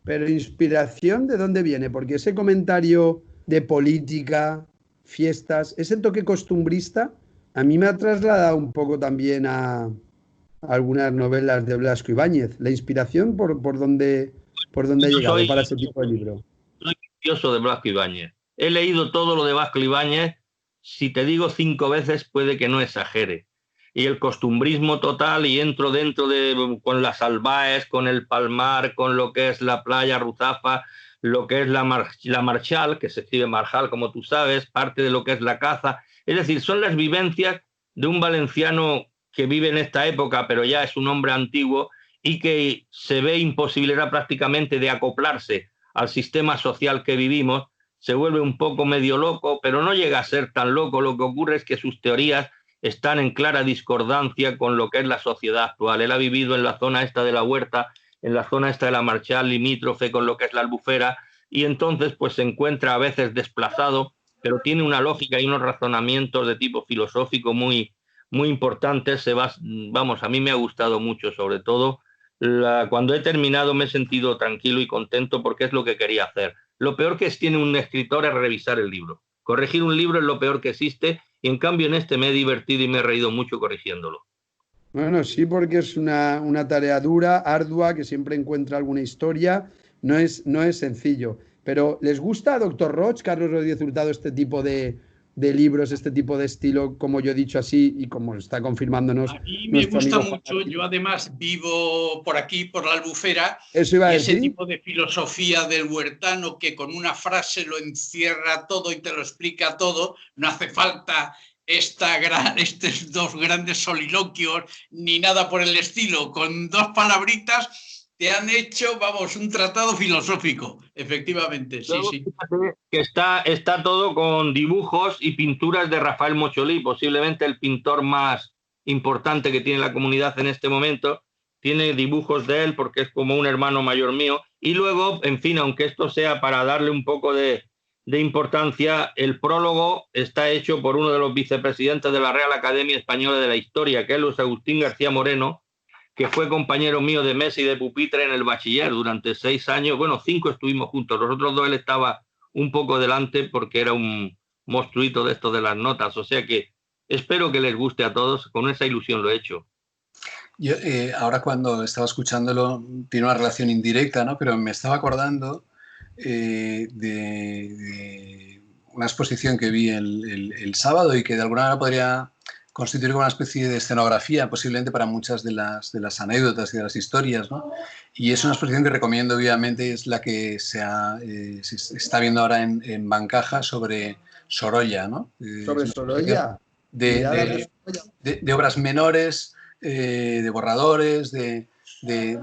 Pero inspiración, ¿de dónde viene? Porque ese comentario de política, fiestas, ese toque costumbrista, a mí me ha trasladado un poco también a algunas novelas de Blasco Ibáñez. La inspiración, ¿por dónde ha llegado para ese tipo de libro? Soy curioso de Blasco Ibáñez. He leído todo lo de Blasco Ibáñez. Si te digo 5 veces, puede que no exagere. Y el costumbrismo total, y entro con las Albaes, con el Palmar, con lo que es la playa Ruzafa, lo que es la Marshall, que se escribe Marshall, como tú sabes, parte de lo que es la caza. Es decir, son las vivencias de un valenciano que vive en esta época, pero ya es un hombre antiguo y que se ve imposibilidad prácticamente de acoplarse al sistema social que vivimos. Se vuelve un poco medio loco, pero no llega a ser tan loco. Lo que ocurre es que sus teorías están en clara discordancia con lo que es la sociedad actual. Él ha vivido en la zona esta de la Huerta, en la zona esta de la Marshall, limítrofe con lo que es la Albufera, y entonces pues se encuentra a veces desplazado, pero tiene una lógica y unos razonamientos de tipo filosófico muy, muy importantes. A mí me ha gustado mucho, sobre todo cuando he terminado me he sentido tranquilo y contento porque es lo que quería hacer. Lo peor que tiene un escritor es revisar el libro. Corregir un libro es lo peor que existe, y en cambio en este me he divertido y me he reído mucho corrigiéndolo. Bueno, sí, porque es una tarea dura, ardua, que siempre encuentra alguna historia. No es sencillo. Pero ¿les gusta a Dr. Roig, Carlos Rodríguez Hurtado, este tipo de libros, este tipo de estilo, como yo he dicho así, y como está confirmándonos? A mí me gusta mucho. Yo además vivo por aquí, por la Albufera. Eso iba a decir. Ese tipo de filosofía del huertano que con una frase lo encierra todo y te lo explica todo. No hace falta estos 2 grandes soliloquios ni nada por el estilo. Con 2 palabritas te han hecho, un tratado filosófico, efectivamente. Sí, sí. Que está todo con dibujos y pinturas de Rafael Mocholí, posiblemente el pintor más importante que tiene la comunidad en este momento, tiene dibujos de él porque es como un hermano mayor mío. Y luego, en fin, aunque esto sea para darle un poco de importancia, el prólogo está hecho por uno de los vicepresidentes de la Real Academia Española de la Historia, que es Luis Agustín García Moreno, que fue compañero mío de mesa y de pupitre en el bachiller durante 6 años. Bueno, 5 estuvimos juntos. Los otros 2 él estaba un poco delante porque era un monstruito de esto de las notas. O sea que espero que les guste a todos. Con esa ilusión lo he hecho. Yo, ahora cuando estaba escuchándolo, tiene una relación indirecta, ¿no? Pero me estaba acordando de una exposición que vi el sábado y que de alguna manera podría constituir como una especie de escenografía posiblemente para muchas de las anécdotas y de las historias, ¿no? Y es una exposición que recomiendo vivamente, es la que se está viendo ahora en Bancaja sobre Sorolla, ¿no? Sobre Sorolla. De obras menores, de borradores, de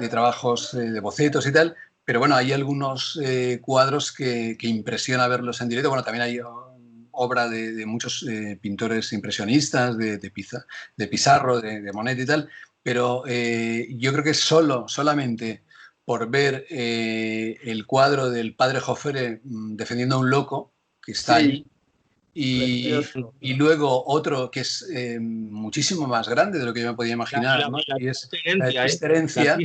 trabajos de bocetos y tal, pero bueno, hay algunos cuadros que impresiona verlos en directo. Bueno, también hay obra de muchos pintores impresionistas, de Pizarro, de Monet y tal, pero yo creo que solamente por ver el cuadro del padre Jofré defendiendo a un loco que está allí, y luego otro que es muchísimo más grande de lo que yo me podía imaginar, ¿no? Y es la Tristerencia,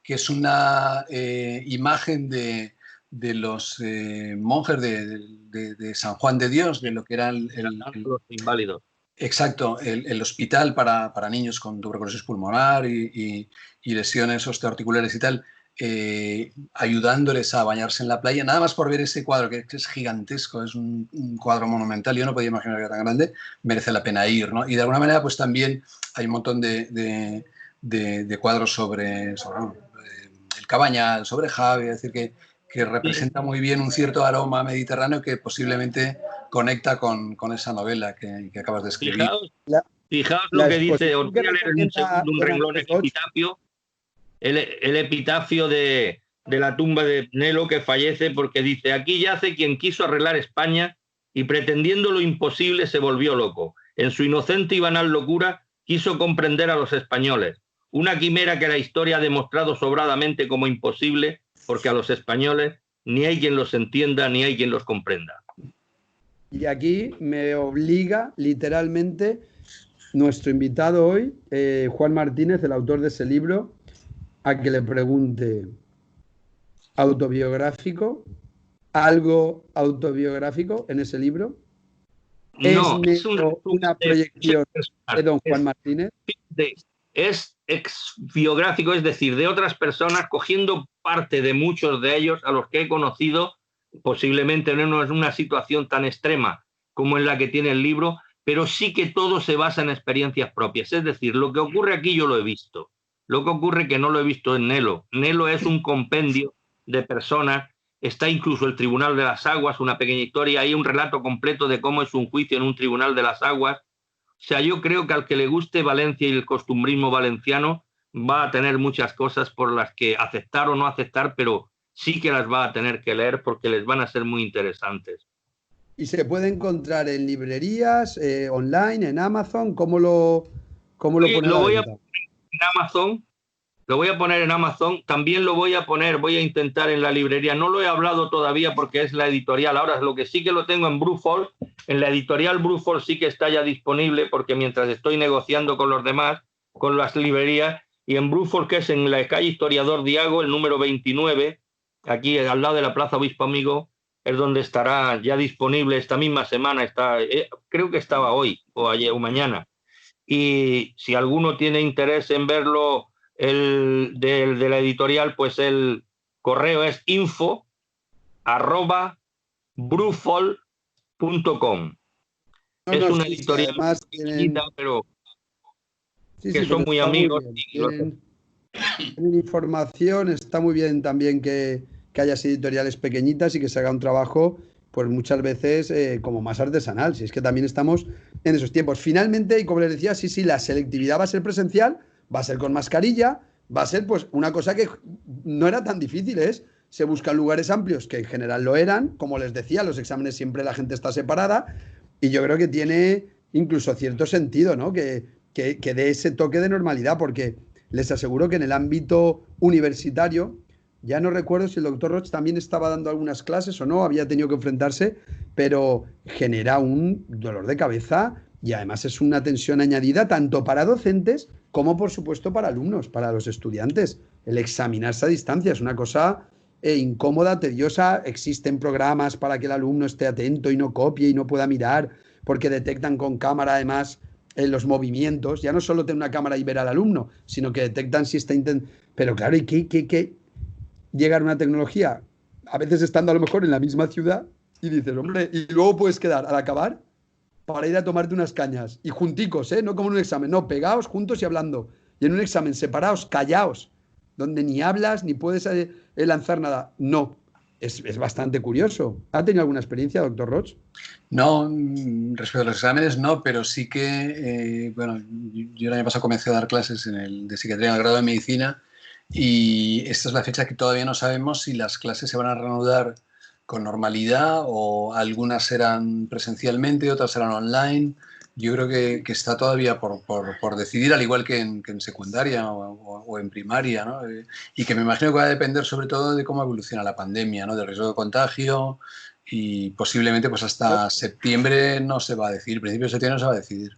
que es una imagen de los monjes de San Juan de Dios, de lo que era los inválidos. Exacto, el hospital para niños con tuberculosis pulmonar y lesiones osteoarticulares y tal, ayudándoles a bañarse en la playa, nada más por ver ese cuadro, que es gigantesco, es un cuadro monumental, yo no podía imaginar que era tan grande, merece la pena ir, ¿no? Y de alguna manera pues también hay un montón de cuadros sobre el Cabañal, sobre Javi, es decir, que representa muy bien un cierto aroma mediterráneo que posiblemente conecta con esa novela que acabas de escribir. Fijaos lo que dice, os voy a leer un segundo un renglón, el epitafio de la tumba de Nelo, que fallece, porque dice: aquí yace quien quiso arreglar España y pretendiendo lo imposible se volvió loco. En su inocente y banal locura quiso comprender a los españoles, una quimera que la historia ha demostrado sobradamente como imposible, porque a los españoles ni hay quien los entienda ni hay quien los comprenda. Y aquí me obliga literalmente nuestro invitado hoy, Juan Martínez, el autor de ese libro, a que le pregunte: ¿autobiográfico? ¿Algo autobiográfico en ese libro? No, ¿Es una proyección de don Juan Martínez? Es biográfico, es decir, de otras personas, cogiendo parte de muchos de ellos a los que he conocido, posiblemente no en una situación tan extrema como en la que tiene el libro, pero sí que todo se basa en experiencias propias. Es decir, lo que ocurre aquí yo lo he visto. Lo que ocurre que no lo he visto en Nelo. Nelo es un compendio de personas. Está incluso el Tribunal de las Aguas, una pequeña historia. Hay un relato completo de cómo es un juicio en un Tribunal de las Aguas. O sea, yo creo que al que le guste Valencia y el costumbrismo valenciano va a tener muchas cosas por las que aceptar o no aceptar, pero sí que las va a tener que leer porque les van a ser muy interesantes. ¿Y se puede encontrar en librerías, online, en Amazon? ¿Cómo lo pones? Lo voy a poner en Amazon. Lo voy a poner en Amazon. También lo voy a intentar en la librería. No lo he hablado todavía porque es la editorial. Ahora, lo que sí que lo tengo en Bruford. En la editorial Bruford sí que está ya disponible, porque mientras estoy negociando con los demás, con las librerías, y en Bruford, que es en la calle Historiador Diago, el número 29, aquí al lado de la Plaza Obispo Amigo, es donde estará ya disponible esta misma semana. Creo que estaba hoy o ayer o mañana. Y si alguno tiene interés en verlo, de la editorial, pues el correo es info@bruford.com. Es una editorial además pequeñita, pero que son muy amigos. Tienen información. Está muy bien también que haya editoriales pequeñitas y que se haga un trabajo, pues muchas veces como más artesanal. Si es que también estamos en esos tiempos. Finalmente, y como les decía, sí, la selectividad va a ser presencial, va a ser con mascarilla, va a ser pues una cosa que no era tan difícil, se buscan lugares amplios, que en general lo eran. Como les decía, los exámenes siempre la gente está separada, y yo creo que tiene incluso cierto sentido, ¿no? Que que dé ese toque de normalidad, porque les aseguro que en el ámbito universitario, ya no recuerdo si el doctor Roch también estaba dando algunas clases o no, había tenido que enfrentarse, pero genera un dolor de cabeza y además es una tensión añadida tanto para docentes como, por supuesto, para alumnos, para los estudiantes. El examinarse a distancia es una cosa incómoda, tediosa. Existen programas para que el alumno esté atento y no copie y no pueda mirar, porque detectan con cámara además los movimientos. Ya no solo tener una cámara y ver al alumno, sino que detectan si está intentando... Pero claro, ¿y qué llegar a una tecnología? A veces estando a lo mejor en la misma ciudad y dices, hombre, y luego puedes quedar al acabar para ir a tomarte unas cañas. Y junticos, ¿eh? No como en un examen, no, pegaos juntos y hablando. Y en un examen separados, callaos, donde ni hablas ni puedes lanzar nada. No, es bastante curioso. ¿Ha tenido alguna experiencia, doctor Roch? No, respecto a los exámenes no, pero sí que, bueno, yo el año pasado comencé a dar clases de psiquiatría en el grado de medicina y esta es la fecha que todavía no sabemos si las clases se van a reanudar con normalidad o algunas serán presencialmente, otras serán online. Yo creo que está todavía por decidir, al igual que en secundaria o en primaria, ¿no? Y que me imagino que va a depender sobre todo de cómo evoluciona la pandemia, ¿no? Del riesgo de contagio y posiblemente pues hasta septiembre no se va a decidir, principio de septiembre no se va a decidir.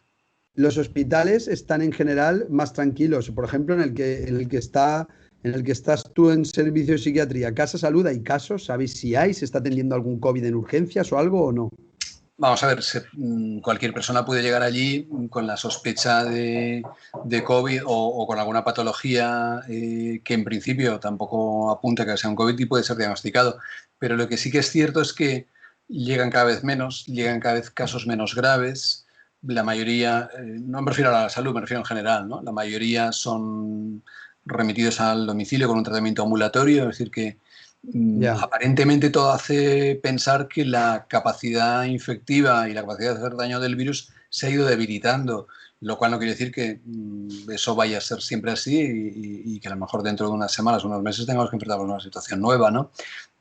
Los hospitales están en general más tranquilos. Por ejemplo, en el que estás tú en servicio de psiquiatría, Casa Salud, ¿hay casos? ¿Sabéis si se está atendiendo algún COVID en urgencias o algo o no? Vamos a ver, cualquier persona puede llegar allí con la sospecha de COVID o con alguna patología que en principio tampoco apunta a que sea un COVID y puede ser diagnosticado. Pero lo que sí que es cierto es que llegan cada vez menos, llegan cada vez casos menos graves. La mayoría, no me refiero a la salud, me refiero en general, ¿no? La mayoría son remitidos al domicilio con un tratamiento ambulatorio, es decir, que aparentemente todo hace pensar que la capacidad infectiva y la capacidad de hacer daño del virus se ha ido debilitando, lo cual no quiere decir que eso vaya a ser siempre así y que a lo mejor dentro de unas semanas, unos meses tengamos que enfrentarnos a una situación nueva, ¿no?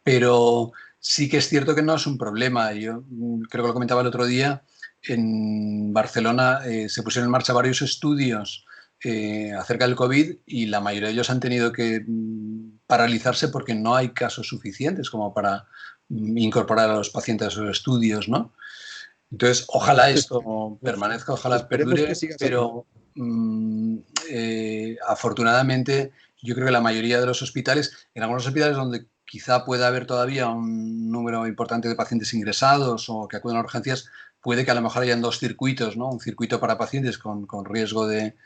Pero sí que es cierto que no es un problema. Yo creo que lo comentaba el otro día, en Barcelona se pusieron en marcha varios estudios acerca del COVID y la mayoría de ellos han tenido que paralizarse porque no hay casos suficientes como para incorporar a los pacientes a esos estudios, ¿no? Entonces, ojalá esto permanezca, ojalá perdure, pero afortunadamente yo creo que la mayoría de los hospitales, en algunos hospitales donde quizá pueda haber todavía un número importante de pacientes ingresados o que acuden a urgencias, puede que a lo mejor hayan dos circuitos, ¿no? Un circuito para pacientes con riesgo de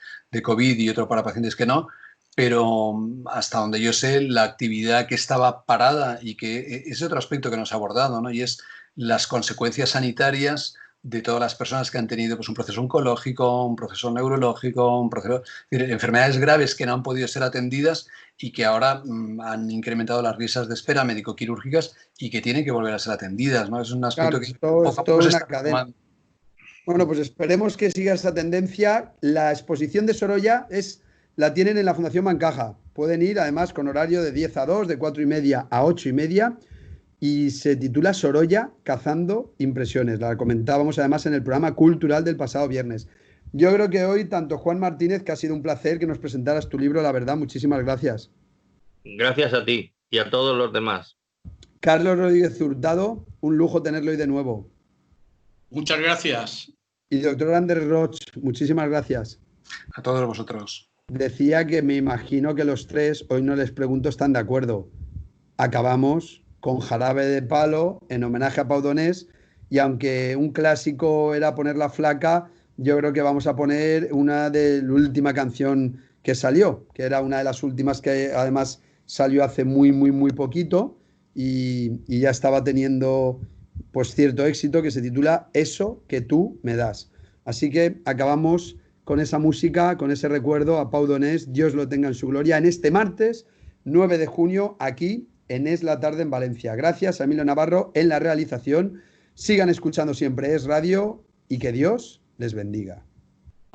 COVID y otro para pacientes que no, pero hasta donde yo sé, la actividad que estaba parada y que es otro aspecto que nos ha abordado, ¿no? Y es las consecuencias sanitarias de todas las personas que han tenido pues, un proceso oncológico, un proceso neurológico, enfermedades graves que no han podido ser atendidas y que ahora han incrementado las listas de espera médico-quirúrgicas y que tienen que volver a ser atendidas, ¿no? Es un aspecto que poco a poco se está tomando. Bueno, pues esperemos que siga esa tendencia. La exposición de Sorolla la tienen en la Fundación Bancaja. Pueden ir además con horario de 10 a 2, de 4:30 a 8:30 y se titula Sorolla cazando impresiones. La comentábamos además en el programa cultural del pasado viernes. Yo creo que hoy, tanto Juan Martínez, que ha sido un placer que nos presentaras tu libro, la verdad, muchísimas gracias. Gracias a ti y a todos los demás. Carlos Rodríguez Hurtado, un lujo tenerlo hoy de nuevo. Muchas gracias. Y doctor Andrés Roch, muchísimas gracias. A todos vosotros. Decía que me imagino que los tres, hoy no les pregunto, están de acuerdo. Acabamos con Jarabe de Palo en homenaje a Pau Donés y aunque un clásico era poner La Flaca, yo creo que vamos a poner una de la última canción que salió, que era una de las últimas que además salió hace muy, muy, muy poquito y ya estaba teniendo pues cierto éxito, que se titula Eso que tú me das. Así que acabamos con esa música, con ese recuerdo a Pau Donés, Dios lo tenga en su gloria, en este martes 9 de junio, aquí en Es la Tarde en Valencia. Gracias a Emilio Navarro en la realización. Sigan escuchando siempre Es Radio y que Dios les bendiga.